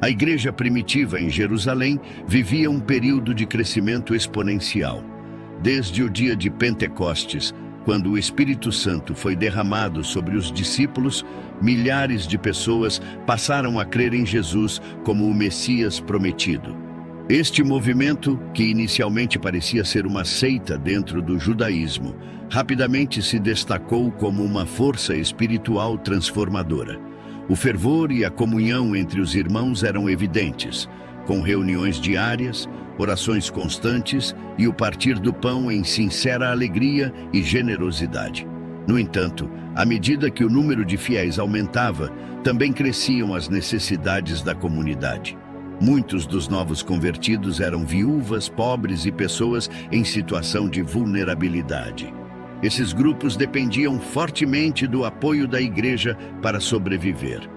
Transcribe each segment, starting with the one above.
A igreja primitiva em Jerusalém vivia um período de crescimento exponencial. Desde o dia de Pentecostes, quando o Espírito Santo foi derramado sobre os discípulos, milhares de pessoas passaram a crer em Jesus como o Messias prometido. Este movimento, que inicialmente parecia ser uma seita dentro do judaísmo, rapidamente se destacou como uma força espiritual transformadora. O fervor e a comunhão entre os irmãos eram evidentes, com reuniões diárias, orações constantes e o partir do pão em sincera alegria e generosidade. No entanto, à medida que o número de fiéis aumentava, também cresciam as necessidades da comunidade. Muitos dos novos convertidos eram viúvas, pobres e pessoas em situação de vulnerabilidade. Esses grupos dependiam fortemente do apoio da igreja para sobreviver.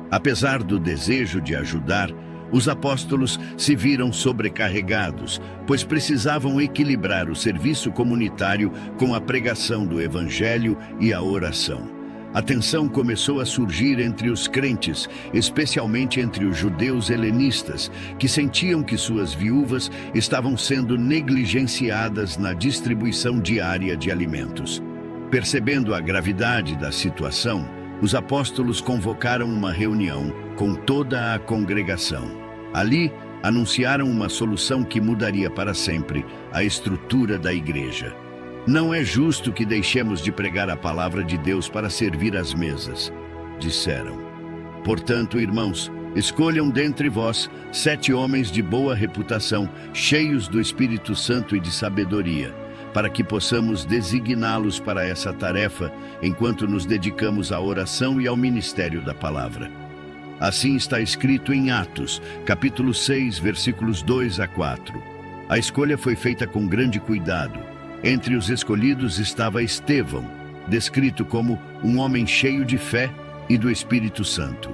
Apesar do desejo de ajudar, os apóstolos se viram sobrecarregados, pois precisavam equilibrar o serviço comunitário com a pregação do evangelho e a oração. A tensão começou a surgir entre os crentes, especialmente entre os judeus helenistas, que sentiam que suas viúvas estavam sendo negligenciadas na distribuição diária de alimentos. Percebendo a gravidade da situação, os apóstolos convocaram uma reunião com toda a congregação. Ali, anunciaram uma solução que mudaria para sempre a estrutura da igreja. Não é justo que deixemos de pregar a palavra de Deus para servir às mesas, disseram. Portanto, irmãos, escolham dentre vós 7 homens de boa reputação, cheios do Espírito Santo e de sabedoria, para que possamos designá-los para essa tarefa, enquanto nos dedicamos à oração e ao ministério da palavra. Assim está escrito em Atos, capítulo 6, versículos 2 a 4. A escolha foi feita com grande cuidado. Entre os escolhidos estava Estevão, descrito como um homem cheio de fé e do Espírito Santo.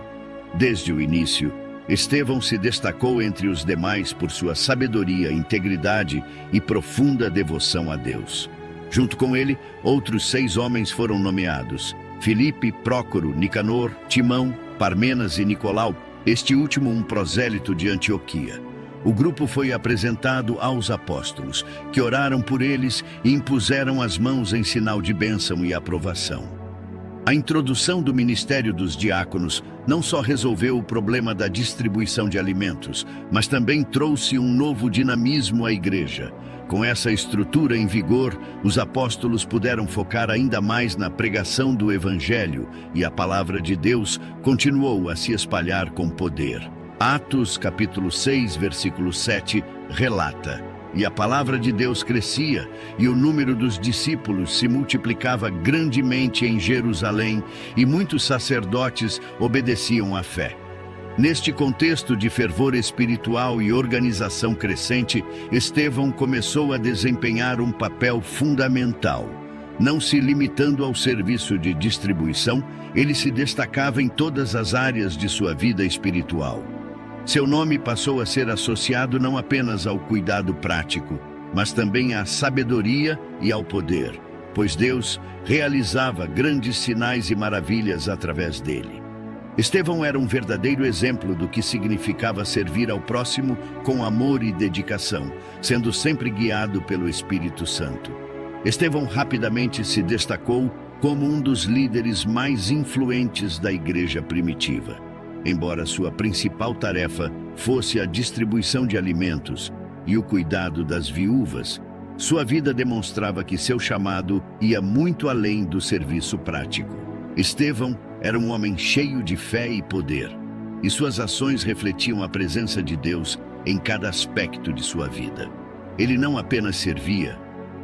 Desde o início, Estevão se destacou entre os demais por sua sabedoria, integridade e profunda devoção a Deus. Junto com ele, outros 6 homens foram nomeados: Filipe, Prócoro, Nicanor, Timão, Parmenas e Nicolau, este último um prosélito de Antioquia. O grupo foi apresentado aos apóstolos, que oraram por eles e impuseram as mãos em sinal de bênção e aprovação. A introdução do ministério dos diáconos não só resolveu o problema da distribuição de alimentos, mas também trouxe um novo dinamismo à igreja. Com essa estrutura em vigor, os apóstolos puderam focar ainda mais na pregação do evangelho e a palavra de Deus continuou a se espalhar com poder. Atos, capítulo 6, versículo 7, relata: E a palavra de Deus crescia, e o número dos discípulos se multiplicava grandemente em Jerusalém, e muitos sacerdotes obedeciam à fé. Neste contexto de fervor espiritual e organização crescente, Estevão começou a desempenhar um papel fundamental. Não se limitando ao serviço de distribuição, ele se destacava em todas as áreas de sua vida espiritual. Seu nome passou a ser associado não apenas ao cuidado prático, mas também à sabedoria e ao poder, pois Deus realizava grandes sinais e maravilhas através dele. Estevão era um verdadeiro exemplo do que significava servir ao próximo com amor e dedicação, sendo sempre guiado pelo Espírito Santo. Estevão rapidamente se destacou como um dos líderes mais influentes da igreja primitiva. Embora sua principal tarefa fosse a distribuição de alimentos e o cuidado das viúvas, sua vida demonstrava que seu chamado ia muito além do serviço prático. Estevão era um homem cheio de fé e poder, e suas ações refletiam a presença de Deus em cada aspecto de sua vida. Ele não apenas servia,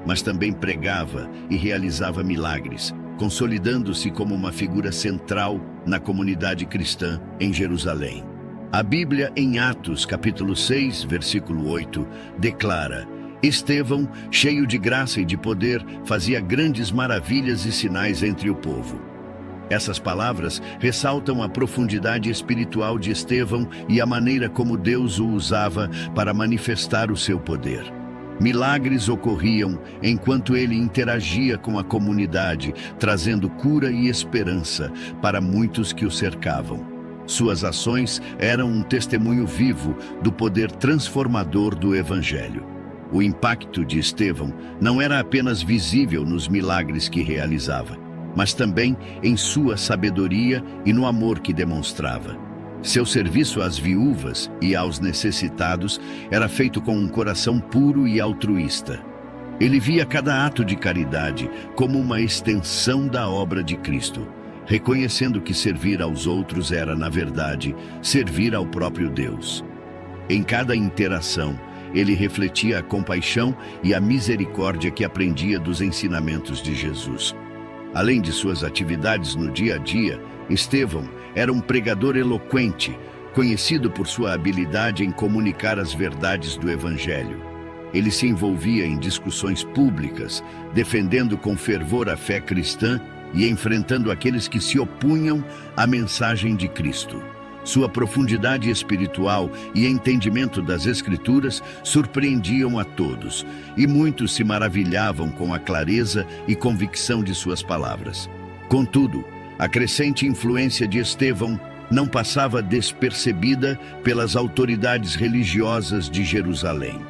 mas também pregava e realizava milagres, consolidando-se como uma figura central na comunidade cristã em Jerusalém. A Bíblia, em Atos, capítulo 6, versículo 8, declara: Estevão, cheio de graça e de poder, fazia grandes maravilhas e sinais entre o povo. Essas palavras ressaltam a profundidade espiritual de Estevão e a maneira como Deus o usava para manifestar o seu poder. Milagres ocorriam enquanto ele interagia com a comunidade, trazendo cura e esperança para muitos que o cercavam. Suas ações eram um testemunho vivo do poder transformador do Evangelho. O impacto de Estevão não era apenas visível nos milagres que realizava, mas também em sua sabedoria e no amor que demonstrava. Seu serviço às viúvas e aos necessitados era feito com um coração puro e altruísta. Ele via cada ato de caridade como uma extensão da obra de Cristo, reconhecendo que servir aos outros era, na verdade, servir ao próprio Deus. Em cada interação, ele refletia a compaixão e a misericórdia que aprendia dos ensinamentos de Jesus. Além de suas atividades no dia a dia, Estevão era um pregador eloquente, conhecido por sua habilidade em comunicar as verdades do Evangelho. Ele se envolvia em discussões públicas, defendendo com fervor a fé cristã e enfrentando aqueles que se opunham à mensagem de Cristo. Sua profundidade espiritual e entendimento das Escrituras surpreendiam a todos, e muitos se maravilhavam com a clareza e convicção de suas palavras. Contudo, a crescente influência de Estevão não passava despercebida pelas autoridades religiosas de Jerusalém.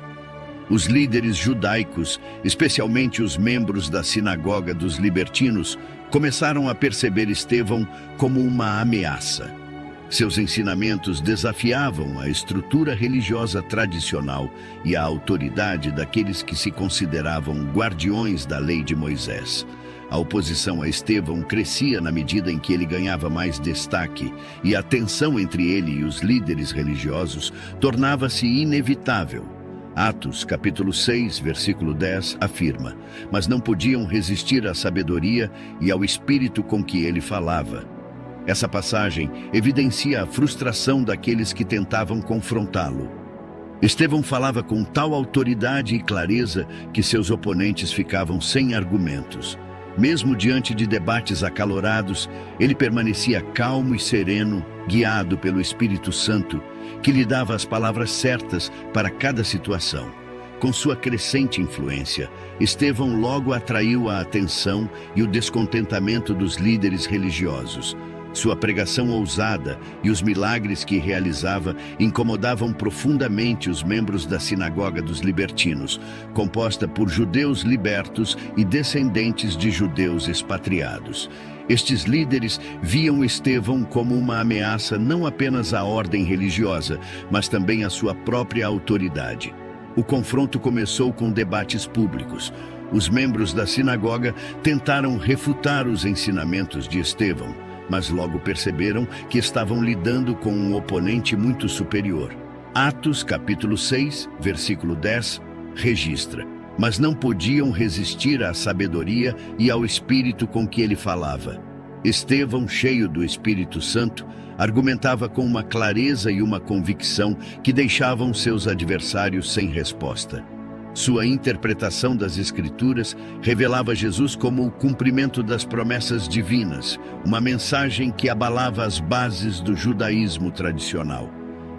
Os líderes judaicos, especialmente os membros da Sinagoga dos Libertinos, começaram a perceber Estevão como uma ameaça. Seus ensinamentos desafiavam a estrutura religiosa tradicional e a autoridade daqueles que se consideravam guardiões da lei de Moisés. A oposição a Estevão crescia na medida em que ele ganhava mais destaque, e a tensão entre ele e os líderes religiosos tornava-se inevitável. Atos, capítulo 6, versículo 10, afirma: "Mas não podiam resistir à sabedoria e ao espírito com que ele falava." Essa passagem evidencia a frustração daqueles que tentavam confrontá-lo. Estevão falava com tal autoridade e clareza que seus oponentes ficavam sem argumentos. Mesmo diante de debates acalorados, ele permanecia calmo e sereno, guiado pelo Espírito Santo, que lhe dava as palavras certas para cada situação. Com sua crescente influência, Estevão logo atraiu a atenção e o descontentamento dos líderes religiosos. Sua pregação ousada e os milagres que realizava incomodavam profundamente os membros da Sinagoga dos Libertinos, composta por judeus libertos e descendentes de judeus expatriados. Estes líderes viam Estevão como uma ameaça não apenas à ordem religiosa, mas também à sua própria autoridade. O confronto começou com debates públicos. Os membros da sinagoga tentaram refutar os ensinamentos de Estevão, mas logo perceberam que estavam lidando com um oponente muito superior. Atos, capítulo 6, versículo 10, registra: "Mas não podiam resistir à sabedoria e ao espírito com que ele falava." Estevão, cheio do Espírito Santo, argumentava com uma clareza e uma convicção que deixavam seus adversários sem resposta. Sua interpretação das Escrituras revelava Jesus como o cumprimento das promessas divinas, uma mensagem que abalava as bases do judaísmo tradicional.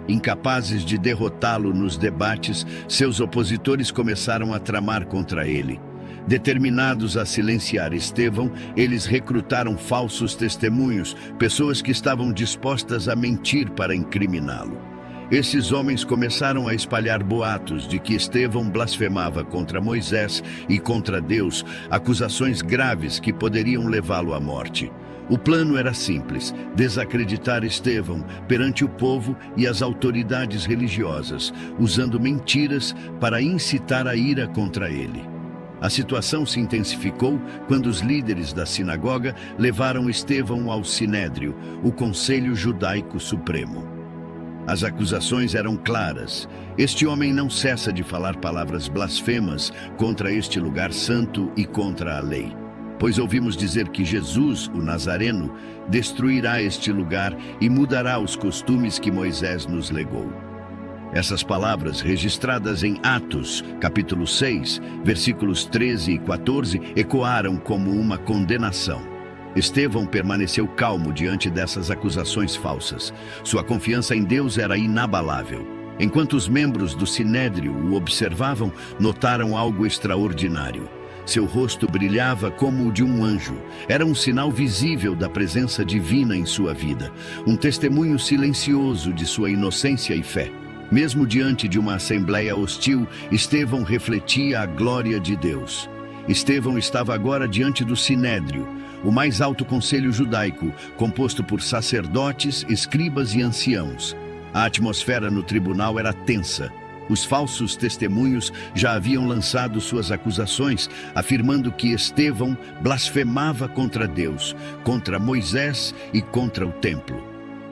Incapazes de derrotá-lo nos debates, seus opositores começaram a tramar contra ele. Determinados a silenciar Estevão, eles recrutaram falsos testemunhos, pessoas que estavam dispostas a mentir para incriminá-lo. Esses homens começaram a espalhar boatos de que Estevão blasfemava contra Moisés e contra Deus, acusações graves que poderiam levá-lo à morte. O plano era simples: desacreditar Estevão perante o povo e as autoridades religiosas, usando mentiras para incitar a ira contra ele. A situação se intensificou quando os líderes da sinagoga levaram Estevão ao Sinédrio, o Conselho Judaico Supremo. As acusações eram claras: este homem não cessa de falar palavras blasfemas contra este lugar santo e contra a lei. Pois ouvimos dizer que Jesus, o Nazareno, destruirá este lugar e mudará os costumes que Moisés nos legou. Essas palavras, registradas em Atos, capítulo 6, versículos 13 e 14, ecoaram como uma condenação. Estevão permaneceu calmo diante dessas acusações falsas. Sua confiança em Deus era inabalável. Enquanto os membros do Sinédrio o observavam, notaram algo extraordinário. Seu rosto brilhava como o de um anjo. Era um sinal visível da presença divina em sua vida, um testemunho silencioso de sua inocência e fé. Mesmo diante de uma assembleia hostil, Estevão refletia a glória de Deus. Estevão estava agora diante do Sinédrio, o mais alto conselho judaico, composto por sacerdotes, escribas e anciãos. A atmosfera no tribunal era tensa. Os falsos testemunhos já haviam lançado suas acusações, afirmando que Estevão blasfemava contra Deus, contra Moisés e contra o templo.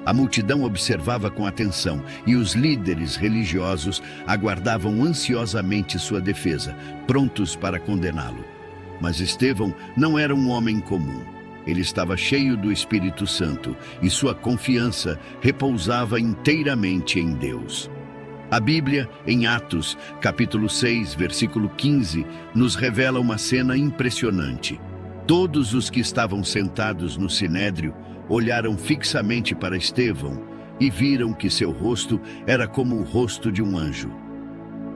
A multidão observava com atenção e os líderes religiosos aguardavam ansiosamente sua defesa, prontos para condená-lo. Mas Estevão não era um homem comum. Ele estava cheio do Espírito Santo e sua confiança repousava inteiramente em Deus. A Bíblia, em Atos, capítulo 6, versículo 15, nos revela uma cena impressionante. Todos os que estavam sentados no Sinédrio olharam fixamente para Estevão e viram que seu rosto era como o rosto de um anjo.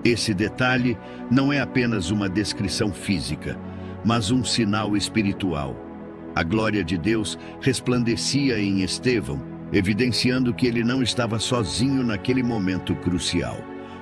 Esse detalhe não é apenas uma descrição física, mas um sinal espiritual. A glória de Deus resplandecia em Estevão, evidenciando que ele não estava sozinho naquele momento crucial.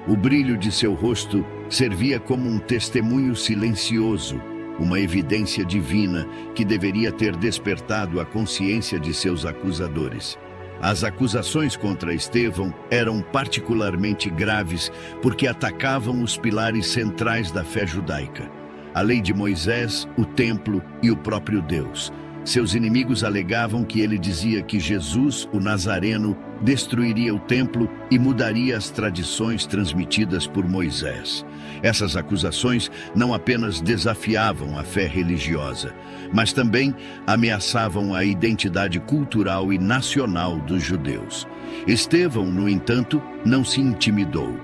O brilho de seu rosto servia como um testemunho silencioso, uma evidência divina que deveria ter despertado a consciência de seus acusadores. As acusações contra Estevão eram particularmente graves porque atacavam os pilares centrais da fé judaica: a lei de Moisés, o templo e o próprio Deus. Seus inimigos alegavam que ele dizia que Jesus, o Nazareno, destruiria o templo e mudaria as tradições transmitidas por Moisés. Essas acusações não apenas desafiavam a fé religiosa, mas também ameaçavam a identidade cultural e nacional dos judeus. Estevão, no entanto, não se intimidou.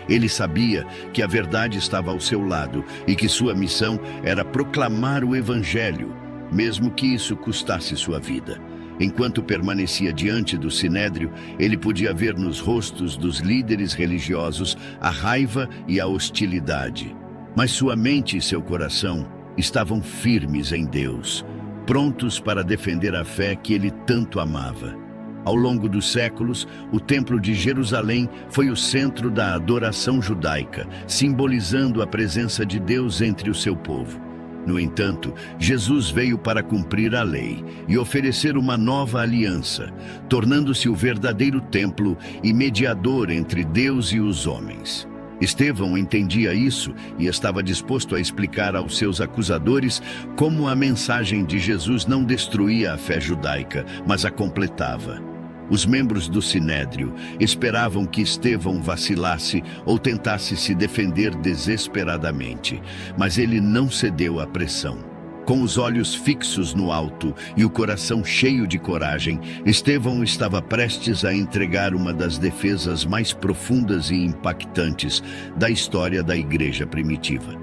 Ele sabia que a verdade estava ao seu lado e que sua missão era proclamar o Evangelho, mesmo que isso custasse sua vida. Enquanto permanecia diante do Sinédrio, ele podia ver nos rostos dos líderes religiosos a raiva e a hostilidade. Mas sua mente e seu coração estavam firmes em Deus, prontos para defender a fé que ele tanto amava. Ao longo dos séculos, o Templo de Jerusalém foi o centro da adoração judaica, simbolizando a presença de Deus entre o seu povo. No entanto, Jesus veio para cumprir a lei e oferecer uma nova aliança, tornando-se o verdadeiro templo e mediador entre Deus e os homens. Estevão entendia isso e estava disposto a explicar aos seus acusadores como a mensagem de Jesus não destruía a fé judaica, mas a completava. Os membros do Sinédrio esperavam que Estevão vacilasse ou tentasse se defender desesperadamente, mas ele não cedeu à pressão. Com os olhos fixos no alto e o coração cheio de coragem, Estevão estava prestes a entregar uma das defesas mais profundas e impactantes da história da igreja primitiva.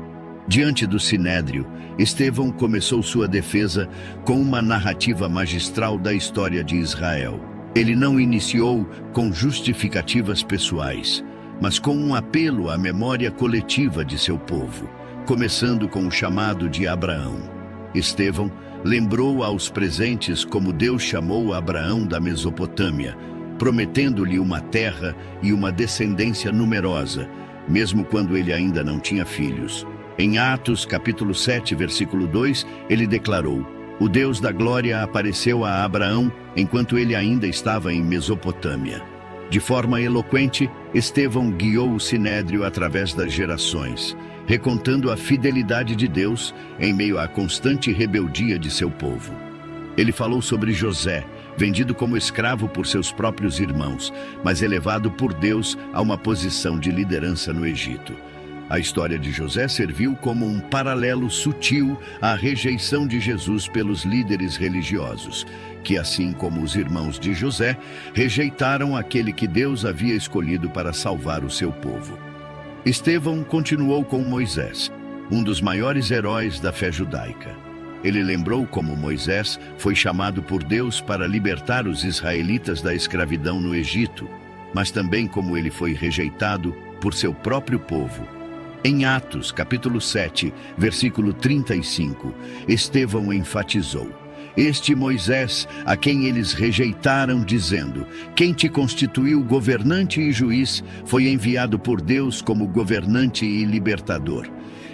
Diante do Sinédrio, Estevão começou sua defesa com uma narrativa magistral da história de Israel. Ele não iniciou com justificativas pessoais, mas com um apelo à memória coletiva de seu povo, começando com o chamado de Abraão. Estevão lembrou aos presentes como Deus chamou Abraão da Mesopotâmia, prometendo-lhe uma terra e uma descendência numerosa, mesmo quando ele ainda não tinha filhos. Em Atos, capítulo 7, versículo 2, ele declarou: "O Deus da glória apareceu a Abraão enquanto ele ainda estava em Mesopotâmia." De forma eloquente, Estevão guiou o Sinédrio através das gerações, recontando a fidelidade de Deus em meio à constante rebeldia de seu povo. Ele falou sobre José, vendido como escravo por seus próprios irmãos, mas elevado por Deus a uma posição de liderança no Egito. A história de José serviu como um paralelo sutil à rejeição de Jesus pelos líderes religiosos, que, assim como os irmãos de José, rejeitaram aquele que Deus havia escolhido para salvar o seu povo. Estevão continuou com Moisés, um dos maiores heróis da fé judaica. Ele lembrou como Moisés foi chamado por Deus para libertar os israelitas da escravidão no Egito, mas também como ele foi rejeitado por seu próprio povo. Em Atos, capítulo 7, versículo 35, Estevão enfatizou: este Moisés, a quem eles rejeitaram, dizendo: quem te constituiu governante e juiz, foi enviado por Deus como governante e libertador.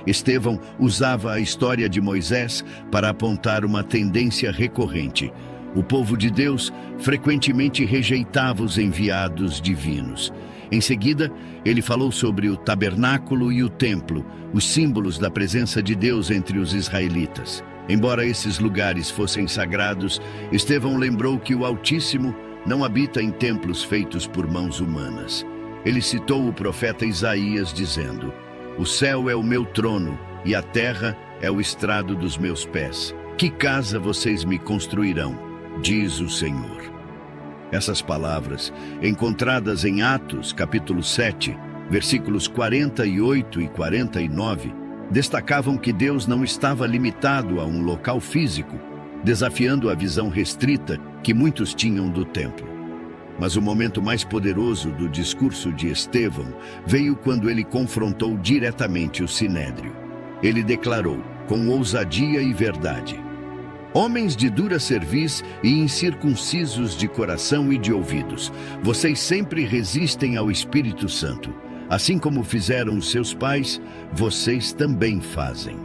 Estevão usava a história de Moisés para apontar uma tendência recorrente. O povo de Deus frequentemente rejeitava os enviados divinos. Em seguida, ele falou sobre o tabernáculo e o templo, os símbolos da presença de Deus entre os israelitas. Embora esses lugares fossem sagrados, Estevão lembrou que o Altíssimo não habita em templos feitos por mãos humanas. Ele citou o profeta Isaías dizendo: o céu é o meu trono e a terra é o estrado dos meus pés. Que casa vocês me construirão? Diz o Senhor. Essas palavras, encontradas em Atos, capítulo 7, versículos 48 e 49, destacavam que Deus não estava limitado a um local físico, desafiando a visão restrita que muitos tinham do templo. Mas o momento mais poderoso do discurso de Estevão veio quando ele confrontou diretamente o Sinédrio. Ele declarou, com ousadia e verdade: homens de dura cerviz e incircuncisos de coração e de ouvidos, vocês sempre resistem ao Espírito Santo. Assim como fizeram os seus pais, vocês também fazem.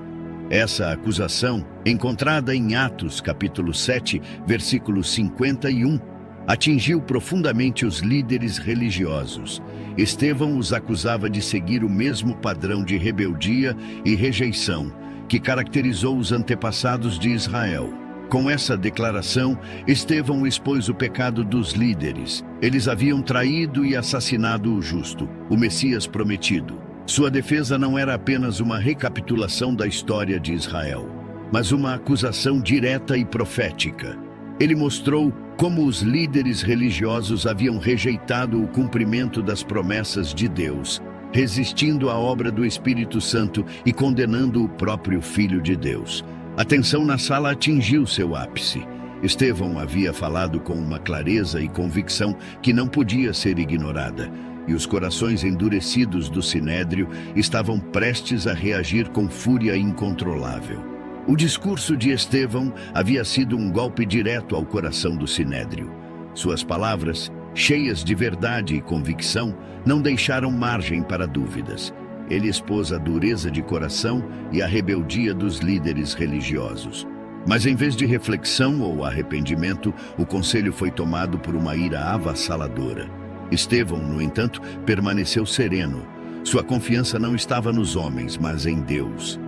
Essa acusação, encontrada em Atos capítulo 7, versículo 51, atingiu profundamente os líderes religiosos. Estevão os acusava de seguir o mesmo padrão de rebeldia e rejeição que caracterizou os antepassados de Israel. Com essa declaração, Estevão expôs o pecado dos líderes. Eles haviam traído e assassinado o justo, o Messias prometido. Sua defesa não era apenas uma recapitulação da história de Israel, mas uma acusação direta e profética. Ele mostrou como os líderes religiosos haviam rejeitado o cumprimento das promessas de Deus, resistindo à obra do Espírito Santo e condenando o próprio Filho de Deus. A tensão na sala atingiu seu ápice. Estevão havia falado com uma clareza e convicção que não podia ser ignorada, e os corações endurecidos do Sinédrio estavam prestes a reagir com fúria incontrolável. O discurso de Estevão havia sido um golpe direto ao coração do Sinédrio. Suas palavras, cheias de verdade e convicção, não deixaram margem para dúvidas. Ele expôs a dureza de coração e a rebeldia dos líderes religiosos. Mas em vez de reflexão ou arrependimento, o conselho foi tomado por uma ira avassaladora. Estevão, no entanto, permaneceu sereno. Sua confiança não estava nos homens, mas em Deus.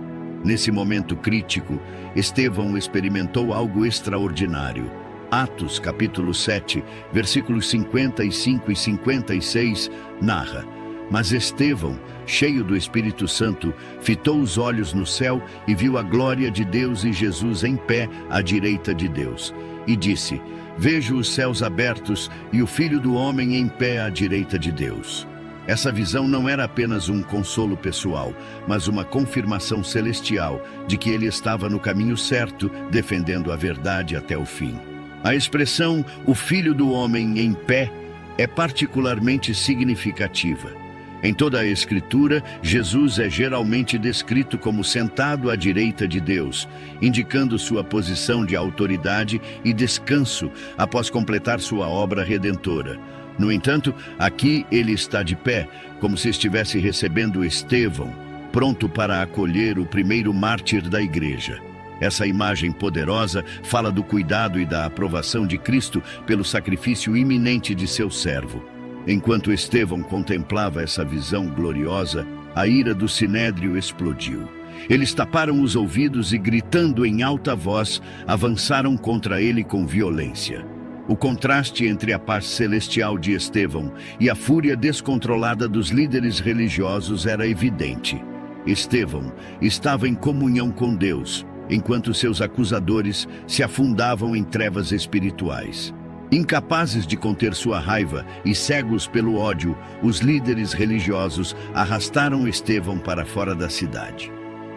Nesse momento crítico, Estevão experimentou algo extraordinário. Atos, capítulo 7, versículos 55 e 56, narra: mas Estevão, cheio do Espírito Santo, fitou os olhos no céu e viu a glória de Deus e Jesus em pé à direita de Deus. E disse: vejo os céus abertos e o Filho do Homem em pé à direita de Deus. Essa visão não era apenas um consolo pessoal, mas uma confirmação celestial de que ele estava no caminho certo, defendendo a verdade até o fim. A expressão "o Filho do Homem em pé" é particularmente significativa. Em toda a Escritura, Jesus é geralmente descrito como sentado à direita de Deus, indicando sua posição de autoridade e descanso após completar sua obra redentora. No entanto, aqui ele está de pé, como se estivesse recebendo Estevão, pronto para acolher o primeiro mártir da igreja. Essa imagem poderosa fala do cuidado e da aprovação de Cristo pelo sacrifício iminente de seu servo. Enquanto Estevão contemplava essa visão gloriosa, a ira do Sinédrio explodiu. Eles taparam os ouvidos e, gritando em alta voz, avançaram contra ele com violência. O contraste entre a paz celestial de Estevão e a fúria descontrolada dos líderes religiosos era evidente. Estevão estava em comunhão com Deus, enquanto seus acusadores se afundavam em trevas espirituais. Incapazes de conter sua raiva e cegos pelo ódio, os líderes religiosos arrastaram Estevão para fora da cidade.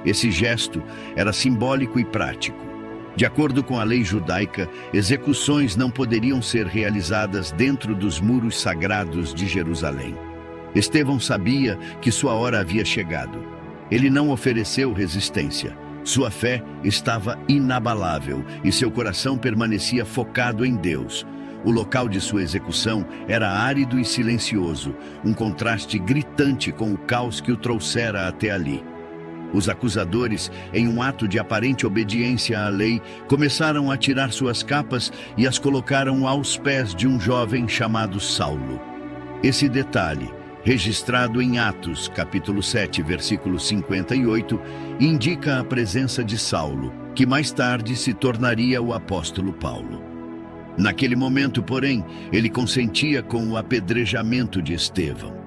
Esse gesto era simbólico e prático. De acordo com a lei judaica, execuções não poderiam ser realizadas dentro dos muros sagrados de Jerusalém. Estevão sabia que sua hora havia chegado. Ele não ofereceu resistência. Sua fé estava inabalável e seu coração permanecia focado em Deus. O local de sua execução era árido e silencioso, um contraste gritante com o caos que o trouxera até ali. Os acusadores, em um ato de aparente obediência à lei, começaram a tirar suas capas e as colocaram aos pés de um jovem chamado Saulo. Esse detalhe, registrado em Atos, capítulo 7, versículo 58, indica a presença de Saulo, que mais tarde se tornaria o apóstolo Paulo. Naquele momento, porém, ele consentia com o apedrejamento de Estevão.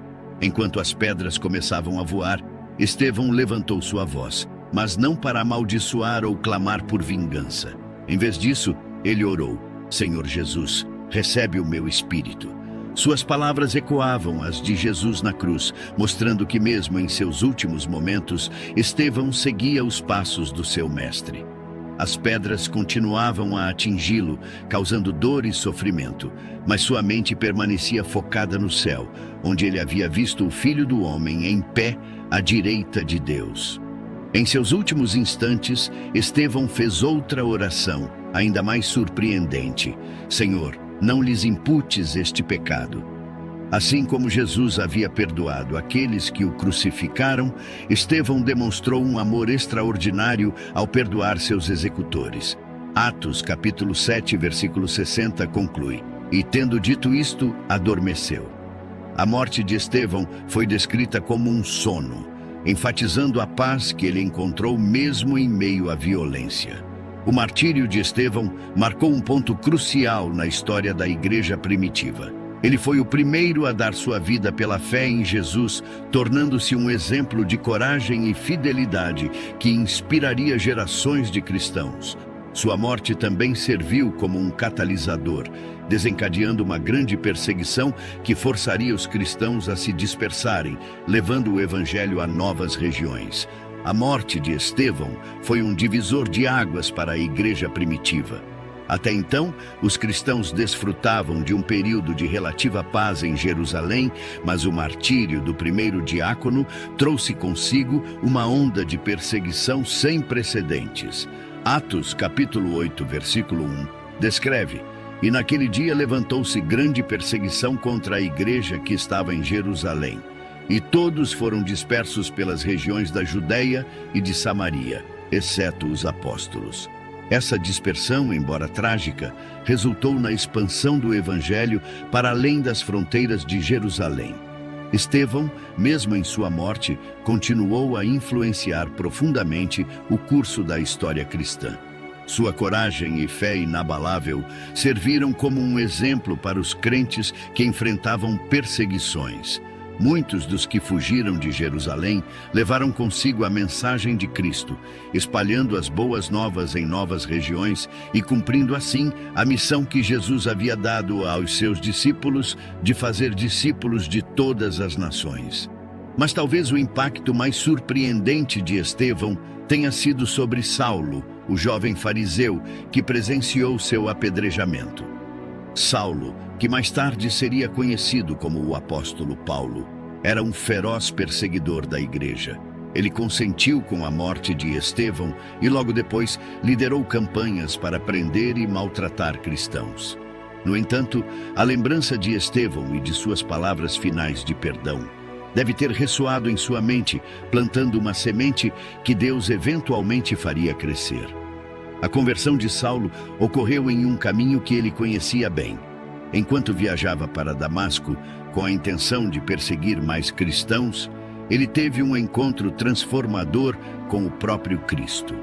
Enquanto as pedras começavam a voar, Estevão levantou sua voz, mas não para amaldiçoar ou clamar por vingança. Em vez disso, ele orou: Senhor Jesus, recebe o meu espírito. Suas palavras ecoavam as de Jesus na cruz, mostrando que mesmo em seus últimos momentos, Estevão seguia os passos do seu mestre. As pedras continuavam a atingi-lo, causando dor e sofrimento, mas sua mente permanecia focada no céu, onde ele havia visto o Filho do Homem em pé à direita de Deus. Em seus últimos instantes, Estevão fez outra oração, ainda mais surpreendente: Senhor, não lhes imputes este pecado. Assim como Jesus havia perdoado aqueles que o crucificaram, Estevão demonstrou um amor extraordinário ao perdoar seus executores. Atos, capítulo 7, versículo 60, conclui: E tendo dito isto, adormeceu. A morte de Estevão foi descrita como um sono, enfatizando a paz que ele encontrou mesmo em meio à violência. O martírio de Estevão marcou um ponto crucial na história da igreja primitiva. Ele foi o primeiro a dar sua vida pela fé em Jesus, tornando-se um exemplo de coragem e fidelidade que inspiraria gerações de cristãos. Sua morte também serviu como um catalisador, desencadeando uma grande perseguição que forçaria os cristãos a se dispersarem, levando o evangelho a novas regiões. A morte de Estevão foi um divisor de águas para a igreja primitiva. Até então, os cristãos desfrutavam de um período de relativa paz em Jerusalém, mas o martírio do primeiro diácono trouxe consigo uma onda de perseguição sem precedentes. Atos, capítulo 8, versículo 1, descreve: E naquele dia levantou-se grande perseguição contra a igreja que estava em Jerusalém, e todos foram dispersos pelas regiões da Judeia e de Samaria, exceto os apóstolos. Essa dispersão, embora trágica, resultou na expansão do evangelho para além das fronteiras de Jerusalém. Estevão, mesmo em sua morte, continuou a influenciar profundamente o curso da história cristã. Sua coragem e fé inabalável serviram como um exemplo para os crentes que enfrentavam perseguições. Muitos dos que fugiram de Jerusalém levaram consigo a mensagem de Cristo, espalhando as boas novas em novas regiões e cumprindo assim a missão que Jesus havia dado aos seus discípulos de fazer discípulos de todas as nações. Mas talvez o impacto mais surpreendente de Estevão tenha sido sobre Saulo, o jovem fariseu que presenciou seu apedrejamento. Saulo, que mais tarde seria conhecido como o apóstolo Paulo, era um feroz perseguidor da igreja. Ele consentiu com a morte de Estevão e logo depois liderou campanhas para prender e maltratar cristãos. No entanto, a lembrança de Estevão e de suas palavras finais de perdão deve ter ressoado em sua mente, plantando uma semente que Deus eventualmente faria crescer. A conversão de Saulo ocorreu em um caminho que ele conhecia bem. Enquanto viajava para Damasco com a intenção de perseguir mais cristãos, ele teve um encontro transformador com o próprio Cristo.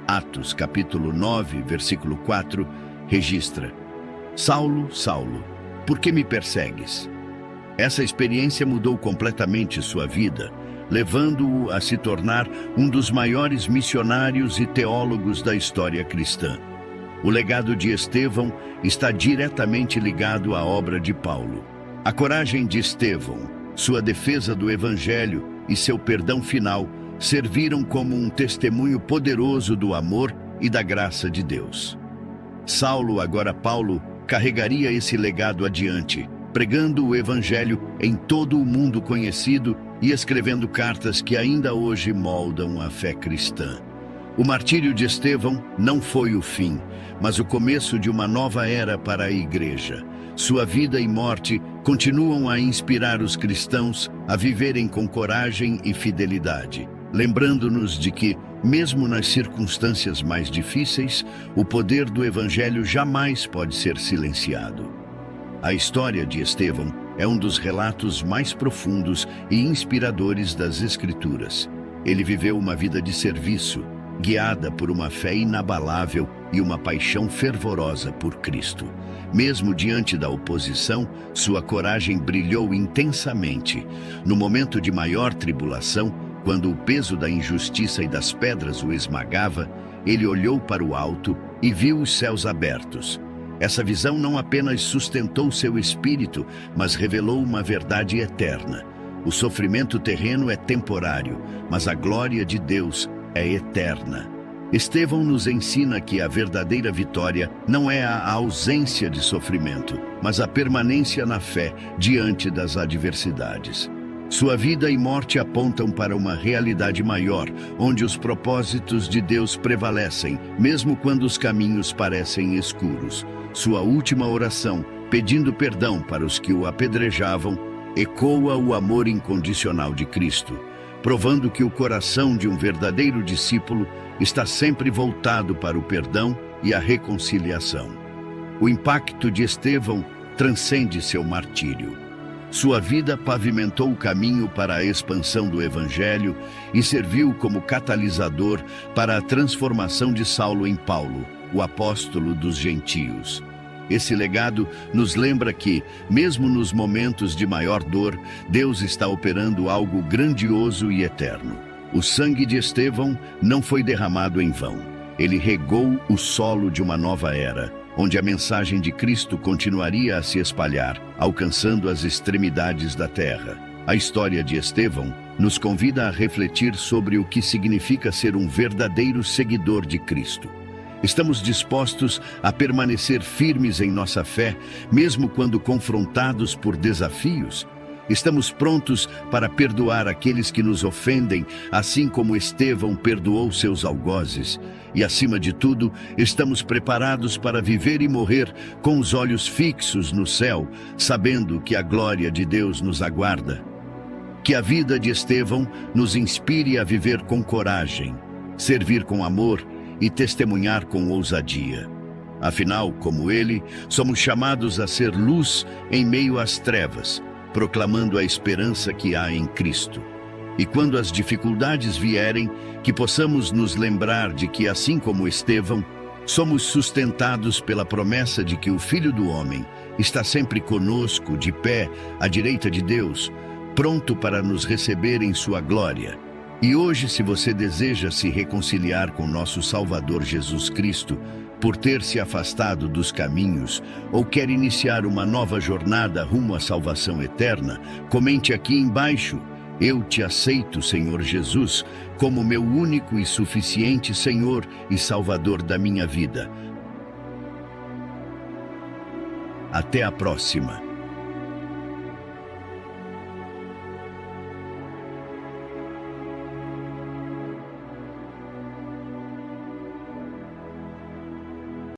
Atos, capítulo 9, versículo 4, registra: Saulo, Saulo, por que me persegues? Essa experiência mudou completamente sua vida, levando-o a se tornar um dos maiores missionários e teólogos da história cristã. O legado de Estevão está diretamente ligado à obra de Paulo. A coragem de Estevão, sua defesa do Evangelho e seu perdão final serviram como um testemunho poderoso do amor e da graça de Deus. Saulo, agora Paulo, carregaria esse legado adiante, pregando o Evangelho em todo o mundo conhecido e escrevendo cartas que ainda hoje moldam a fé cristã. O martírio de Estevão não foi o fim, mas o começo de uma nova era para a Igreja. Sua vida e morte continuam a inspirar os cristãos a viverem com coragem e fidelidade, lembrando-nos de que, mesmo nas circunstâncias mais difíceis, o poder do Evangelho jamais pode ser silenciado. A história de Estevão é um dos relatos mais profundos e inspiradores das Escrituras. Ele viveu uma vida de serviço, guiada por uma fé inabalável e uma paixão fervorosa por Cristo. Mesmo diante da oposição, sua coragem brilhou intensamente. No momento de maior tribulação, quando o peso da injustiça e das pedras o esmagava, ele olhou para o alto e viu os céus abertos. Essa visão não apenas sustentou seu espírito, mas revelou uma verdade eterna. O sofrimento terreno é temporário, mas a glória de Deus é eterna. Estevão nos ensina que a verdadeira vitória não é a ausência de sofrimento, mas a permanência na fé diante das adversidades. Sua vida e morte apontam para uma realidade maior, onde os propósitos de Deus prevalecem, mesmo quando os caminhos parecem escuros. Sua última oração, pedindo perdão para os que o apedrejavam, ecoa o amor incondicional de Cristo, provando que o coração de um verdadeiro discípulo está sempre voltado para o perdão e a reconciliação. O impacto de Estevão transcende seu martírio. Sua vida pavimentou o caminho para a expansão do Evangelho e serviu como catalisador para a transformação de Saulo em Paulo, o apóstolo dos gentios. Esse legado nos lembra que, mesmo nos momentos de maior dor, Deus está operando algo grandioso e eterno. O sangue de Estevão não foi derramado em vão. Ele regou o solo de uma nova era, onde a mensagem de Cristo continuaria a se espalhar, alcançando as extremidades da terra. A história de Estevão nos convida a refletir sobre o que significa ser um verdadeiro seguidor de Cristo. Estamos dispostos a permanecer firmes em nossa fé, mesmo quando confrontados por desafios? Estamos prontos para perdoar aqueles que nos ofendem, assim como Estevão perdoou seus algozes. E, acima de tudo, estamos preparados para viver e morrer com os olhos fixos no céu, sabendo que a glória de Deus nos aguarda. Que a vida de Estevão nos inspire a viver com coragem, servir com amor e testemunhar com ousadia. Afinal, como ele, somos chamados a ser luz em meio às trevas, proclamando a esperança que há em Cristo. E quando as dificuldades vierem, que possamos nos lembrar de que, assim como Estevão, somos sustentados pela promessa de que o Filho do Homem está sempre conosco, de pé, à direita de Deus, pronto para nos receber em sua glória. E hoje, se você deseja se reconciliar com nosso Salvador Jesus Cristo, por ter se afastado dos caminhos, ou quer iniciar uma nova jornada rumo à salvação eterna, comente aqui embaixo: eu te aceito, Senhor Jesus, como meu único e suficiente Senhor e Salvador da minha vida. Até a próxima.